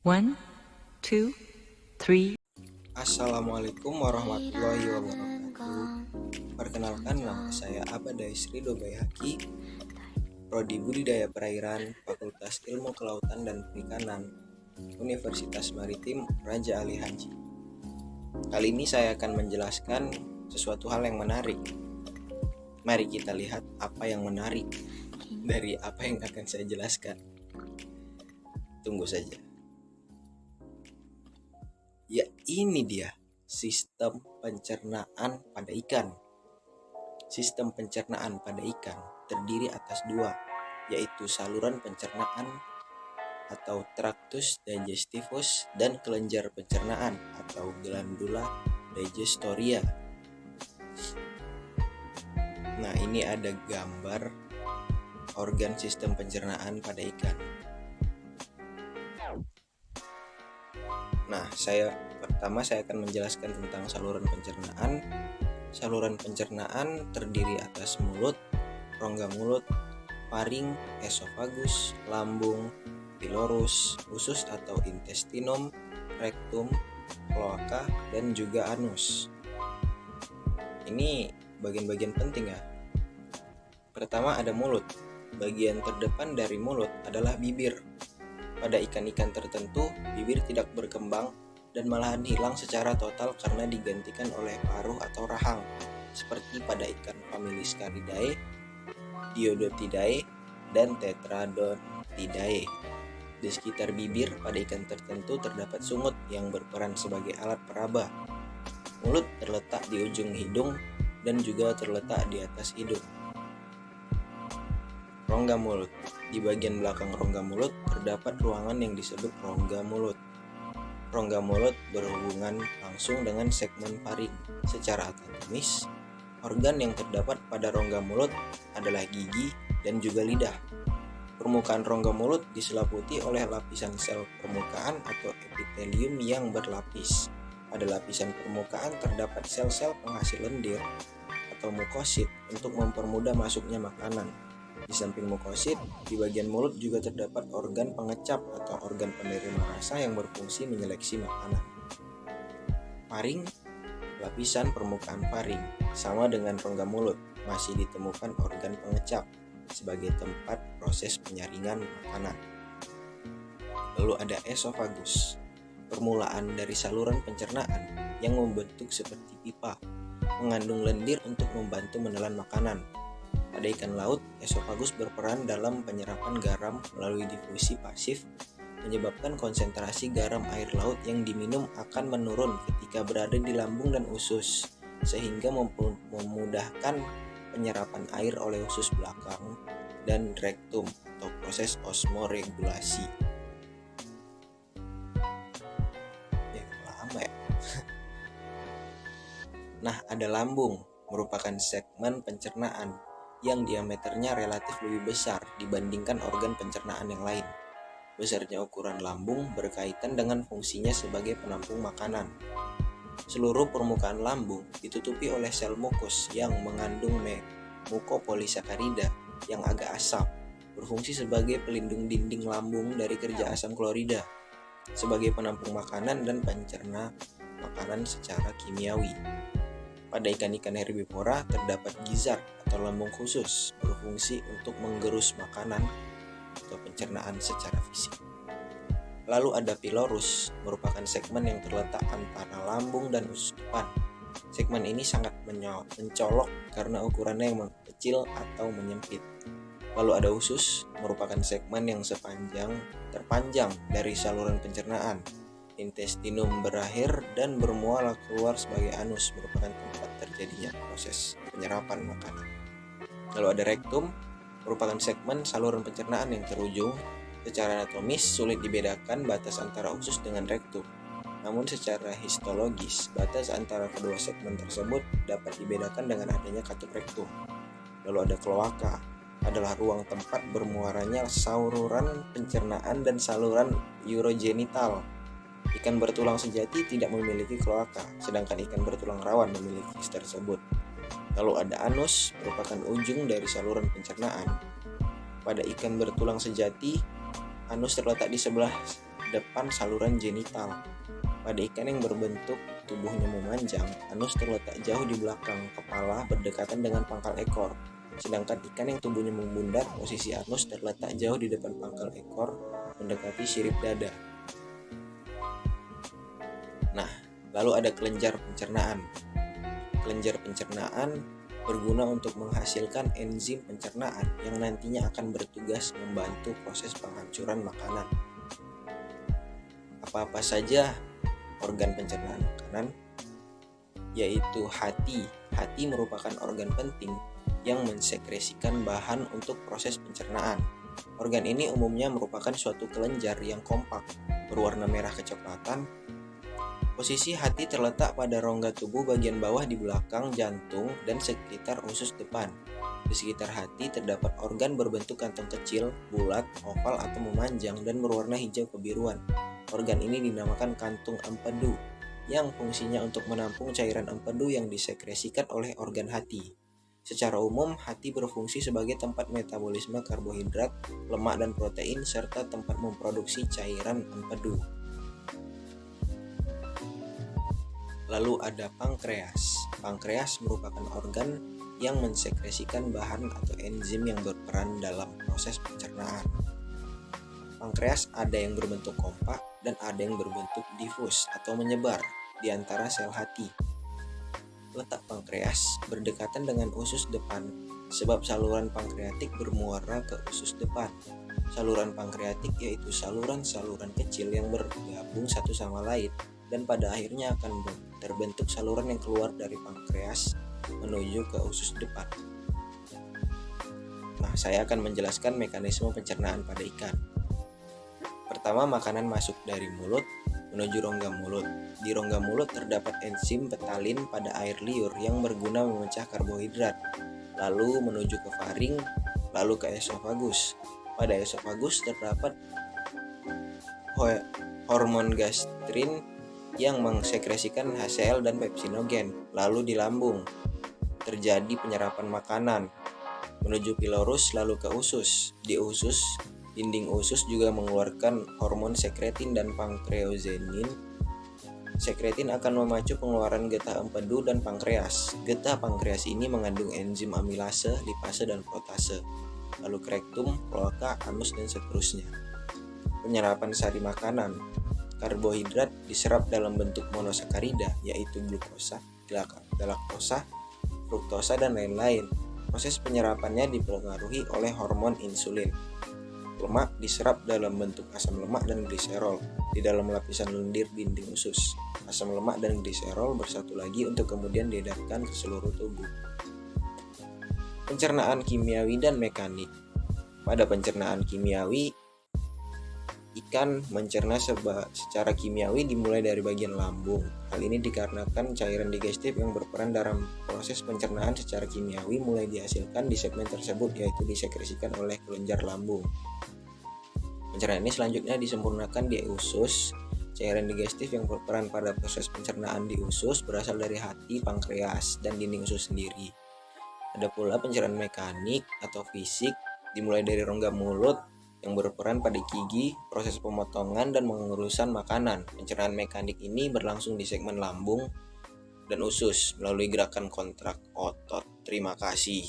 One, two, three. Assalamualaikum warahmatullahi wabarakatuh. Perkenalkan, nama saya Abada Ridho Bayhaqi, Prodi Budidaya Perairan, Fakultas Ilmu Kelautan dan Perikanan, Universitas Maritim Raja Ali Haji. Kali ini saya akan menjelaskan sesuatu hal yang menarik. Mari kita lihat apa yang menarik dari apa yang akan saya jelaskan. Tunggu saja. Ya, ini dia sistem pencernaan pada ikan. Sistem pencernaan pada ikan terdiri atas dua, yaitu saluran pencernaan atau tractus digestivus dan kelenjar pencernaan atau glandula digestoria. Nah, ini ada gambar organ sistem pencernaan pada ikan. Nah, saya akan menjelaskan tentang saluran pencernaan. Saluran pencernaan terdiri atas mulut, rongga mulut, faring, esofagus, lambung, pilorus, usus atau intestinum, rektum, kloaka, dan juga anus. Ini bagian-bagian penting ya. Pertama ada mulut. Bagian terdepan dari mulut adalah bibir. Pada ikan-ikan tertentu, bibir tidak berkembang dan malahan hilang secara total karena digantikan oleh paruh atau rahang, seperti pada ikan Familiscaridae, Diodotidae, dan Tetradontidae. Di sekitar bibir pada ikan tertentu terdapat sungut yang berperan sebagai alat peraba. Mulut terletak di ujung hidung dan juga terletak di atas hidung. Rongga mulut. Di bagian belakang rongga mulut terdapat ruangan yang disebut rongga mulut. Rongga mulut berhubungan langsung dengan segmen faring. Secara anatomis, organ yang terdapat pada rongga mulut adalah gigi dan juga lidah. Permukaan rongga mulut diselimuti oleh lapisan sel permukaan atau epitelium yang berlapis. Pada lapisan permukaan terdapat sel-sel penghasil lendir atau mukosit untuk mempermudah masuknya makanan. Di samping mukosit, di bagian mulut juga terdapat organ pengecap atau organ penerima rasa yang berfungsi menyeleksi makanan. Faring, lapisan permukaan faring, sama dengan rongga mulut, masih ditemukan organ pengecap sebagai tempat proses penyaringan makanan. Lalu ada esofagus, permulaan dari saluran pencernaan yang membentuk seperti pipa, mengandung lendir untuk membantu menelan makanan. Pada ikan laut, esofagus berperan dalam penyerapan garam melalui difusi pasif, menyebabkan konsentrasi garam air laut yang diminum akan menurun ketika berada di lambung dan usus, sehingga memudahkan penyerapan air oleh usus belakang dan rektum atau proses osmoregulasi. Lama ya. Nah, ada lambung, merupakan segmen pencernaan yang diameternya relatif lebih besar dibandingkan organ pencernaan yang lain. Besarnya ukuran lambung berkaitan dengan fungsinya sebagai penampung makanan. Seluruh permukaan lambung ditutupi oleh sel mukus yang mengandung mukopolisakarida yang agak asam, berfungsi sebagai pelindung dinding lambung dari kerja asam klorida, sebagai penampung makanan dan pencerna makanan secara kimiawi. Pada ikan-ikan herbivora terdapat gizzard atau lambung khusus berfungsi untuk menggerus makanan atau pencernaan secara fisik. Lalu ada pilorus, merupakan segmen yang terletak antara lambung dan usus depan. Segmen ini sangat mencolok karena ukurannya yang kecil atau menyempit. Lalu ada usus, merupakan segmen yang terpanjang dari saluran pencernaan. Intestinum berakhir dan bermuara keluar sebagai anus, merupakan tempat terjadinya proses penyerapan makanan. Lalu ada rektum, merupakan segmen saluran pencernaan yang terujung. Secara anatomis sulit dibedakan batas antara usus dengan rektum. Namun secara histologis, batas antara kedua segmen tersebut dapat dibedakan dengan adanya katup rektum. Lalu ada kloaka, adalah ruang tempat bermuaranya saluran pencernaan dan saluran urogenital. Ikan bertulang sejati tidak memiliki kloaka, sedangkan ikan bertulang rawan memiliki tersebut. Lalu ada anus, merupakan ujung dari saluran pencernaan. Pada ikan bertulang sejati, anus terletak di sebelah depan saluran genital. Pada ikan yang berbentuk tubuhnya memanjang, anus terletak jauh di belakang kepala berdekatan dengan pangkal ekor. Sedangkan ikan yang tubuhnya membundar, posisi anus terletak jauh di depan pangkal ekor mendekati sirip dada. Nah, lalu ada kelenjar pencernaan. Kelenjar pencernaan berguna untuk menghasilkan enzim pencernaan yang nantinya akan bertugas membantu proses penghancuran makanan. Apa-apa saja organ pencernaan makanan, yaitu hati. Hati merupakan organ penting yang mensekresikan bahan untuk proses pencernaan. Organ ini umumnya merupakan suatu kelenjar yang kompak, berwarna merah kecoklatan. Posisi hati terletak pada rongga tubuh bagian bawah di belakang jantung dan sekitar usus depan. Di sekitar hati terdapat organ berbentuk kantong kecil, bulat, oval atau memanjang dan berwarna hijau kebiruan. Organ ini dinamakan kantung empedu, yang fungsinya untuk menampung cairan empedu yang disekresikan oleh organ hati. Secara umum, hati berfungsi sebagai tempat metabolisme karbohidrat, lemak dan protein, serta tempat memproduksi cairan empedu. Lalu ada pankreas. Pankreas merupakan organ yang mensekresikan bahan atau enzim yang berperan dalam proses pencernaan. Pankreas ada yang berbentuk kompak dan ada yang berbentuk difus atau menyebar di antara sel hati. Letak pankreas berdekatan dengan usus depan sebab saluran pankreatik bermuara ke usus depan. Saluran pankreatik yaitu saluran-saluran kecil yang bergabung satu sama lain dan pada akhirnya akan terbentuk saluran yang keluar dari pankreas menuju ke usus depan. Nah, saya akan menjelaskan mekanisme pencernaan pada ikan. Pertama, makanan masuk dari mulut menuju rongga mulut. Di rongga mulut terdapat enzim petalin pada air liur yang berguna memecah karbohidrat, lalu menuju ke faring, lalu ke esofagus. Pada esofagus terdapat hormon gastrin yang mengsekresikan HCl dan pepsinogen. Lalu di lambung terjadi penyerapan makanan menuju pilorus lalu ke usus. Di usus, dinding usus juga mengeluarkan hormon sekretin dan pankreozenin. Sekretin akan memacu pengeluaran getah empedu dan pankreas. Getah pankreas ini mengandung enzim amilase, lipase, dan protase. Lalu ke rektum, kloaka, anus, dan seterusnya. Penyerapan sari makanan. Karbohidrat diserap dalam bentuk monosakarida, yaitu glukosa, galaktosa, fruktosa, dan lain-lain. Proses penyerapannya dipengaruhi oleh hormon insulin. Lemak diserap dalam bentuk asam lemak dan gliserol di dalam lapisan lendir dinding usus. Asam lemak dan gliserol bersatu lagi untuk kemudian diedarkan ke seluruh tubuh. Pencernaan kimiawi dan mekanik. Pada pencernaan kimiawi, ikan mencerna secara kimiawi dimulai dari bagian lambung. Hal ini dikarenakan cairan digestif yang berperan dalam proses pencernaan secara kimiawi mulai dihasilkan di segmen tersebut, yaitu disekresikan oleh kelenjar lambung. Pencernaan ini selanjutnya disempurnakan di usus. Cairan digestif yang berperan pada proses pencernaan di usus berasal dari hati, pankreas, dan dinding usus sendiri. Ada pula pencernaan mekanik atau fisik dimulai dari rongga mulut yang berperan pada gigi, proses pemotongan, dan pengurusan makanan. Pencernaan mekanik ini berlangsung di segmen lambung dan usus melalui gerakan kontrak otot. Terima kasih.